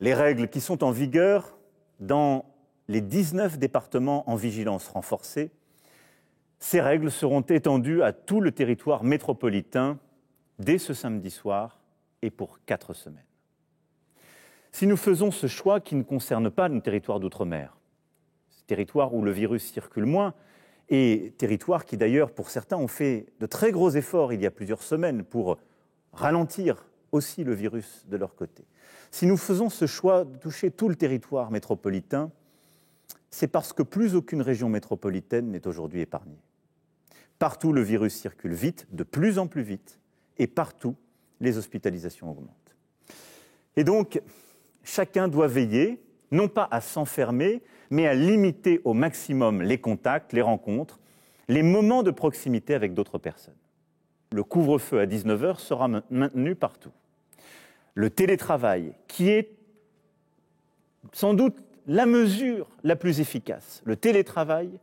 Les règles qui sont en vigueur dans les 19 départements en vigilance renforcée, ces règles seront étendues à tout le territoire métropolitain dès ce samedi soir et pour 4 semaines. Si nous faisons ce choix qui ne concerne pas nos territoires d'outre-mer, territoires où le virus circule moins, et territoires qui d'ailleurs, pour certains, ont fait de très gros efforts il y a plusieurs semaines pour ralentir aussi le virus de leur côté. Si nous faisons ce choix de toucher tout le territoire métropolitain, c'est parce que plus aucune région métropolitaine n'est aujourd'hui épargnée. Partout, le virus circule vite, de plus en plus vite, et partout, les hospitalisations augmentent. Et donc, chacun doit veiller, non pas à s'enfermer, mais à limiter au maximum les contacts, les rencontres, les moments de proximité avec d'autres personnes. Le couvre-feu à 19 h sera maintenu partout. Le télétravail, qui est sans doute la mesure la plus efficace, le télétravail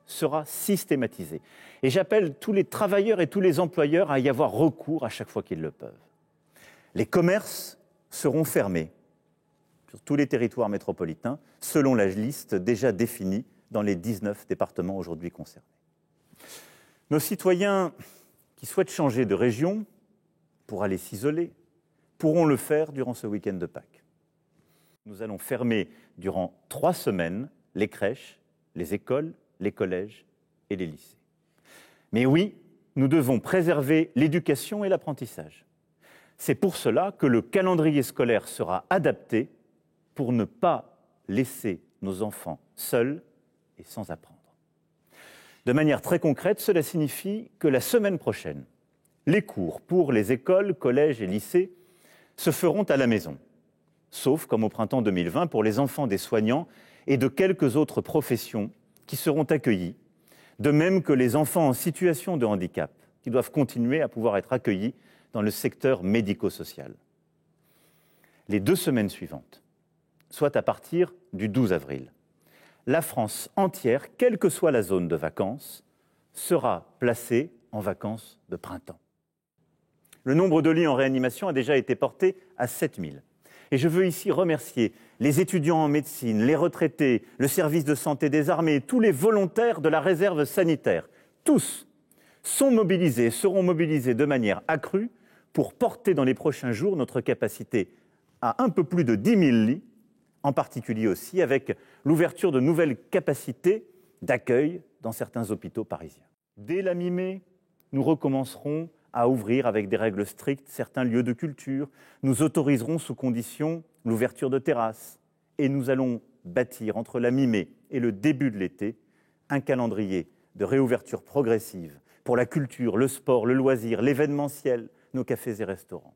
sera systématisé. Et j'appelle tous les travailleurs et tous les employeurs à y avoir recours à chaque fois qu'ils le peuvent. Les commerces seront fermés sur tous les territoires métropolitains, selon la liste déjà définie dans les 19 départements aujourd'hui concernés. Nos citoyens qui souhaitent changer de région pour aller s'isoler pourront le faire durant ce week-end de Pâques. Nous allons fermer durant 3 semaines les crèches, les écoles, les collèges et les lycées. Mais oui, nous devons préserver l'éducation et l'apprentissage. C'est pour cela que le calendrier scolaire sera adapté pour ne pas laisser nos enfants seuls et sans apprendre. De manière très concrète, cela signifie que la semaine prochaine, les cours pour les écoles, collèges et lycées se feront à la maison, sauf comme au printemps 2020 pour les enfants des soignants et de quelques autres professions qui seront accueillis, de même que les enfants en situation de handicap qui doivent continuer à pouvoir être accueillis dans le secteur médico-social. Les 2 semaines suivantes, soit à partir du 12 avril, la France entière, quelle que soit la zone de vacances, sera placée en vacances de printemps. Le nombre de lits en réanimation a déjà été porté à 7 000. Et je veux ici remercier les étudiants en médecine, les retraités, le service de santé des armées, tous les volontaires de la réserve sanitaire. Tous sont mobilisés, seront mobilisés de manière accrue pour porter dans les prochains jours notre capacité à un peu plus de 10 000 lits, en particulier aussi avec l'ouverture de nouvelles capacités d'accueil dans certains hôpitaux parisiens. Dès la mi-mai, nous recommencerons à ouvrir avec des règles strictes certains lieux de culture. Nous autoriserons sous condition l'ouverture de terrasses. Et nous allons bâtir entre la mi-mai et le début de l'été un calendrier de réouverture progressive pour la culture, le sport, le loisir, l'événementiel, nos cafés et restaurants.